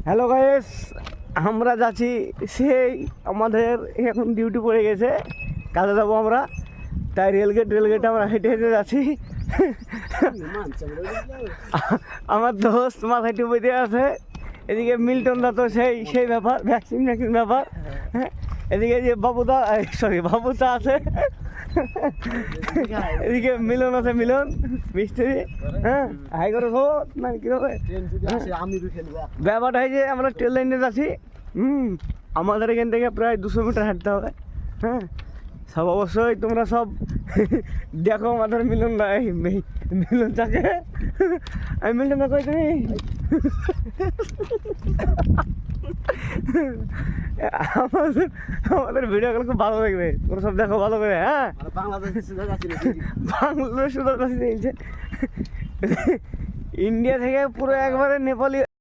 Hello guys, আমরা যাচ্ছি সেই আমাদের এখন ডিউটি পড়ে গেছে, কাজে যাবো আমরা। তাই রেলগেট আমরা হেঁটে হেঁটে যাচ্ছি। আমার দোস্ত মাথায় টুপি দিয়ে আছে, এদিকে মিল্টন দা তো সেই ব্যাপার, ভ্যাকসিন ব্যাপার। হ্যাঁ, এদিকে যে বাবুদা আছে, এদিকে মিলন আছে, মিলন মিস্ত্রি। হ্যাঁ, হাই করে না কিভাবে ব্যাপারটা হয় যে আমরা ট্রেন লাইনে যাচ্ছি। আমাদের এখান থেকে প্রায় 200 মিটার হাঁটতে হবে। হ্যাঁ, সব অবশ্যই তোমরা সব দেখো আমাদের মিলন দা, মিলন চাকে। আমি মিলন দা কই তুমি আমাদের ভিডিওগুলো খুব ভালো লাগবে, তোমরা সব দেখো ভালো করে। হ্যাঁ, বাংলাদেশ ইন্ডিয়া থেকে পুরো একবারে নেপালি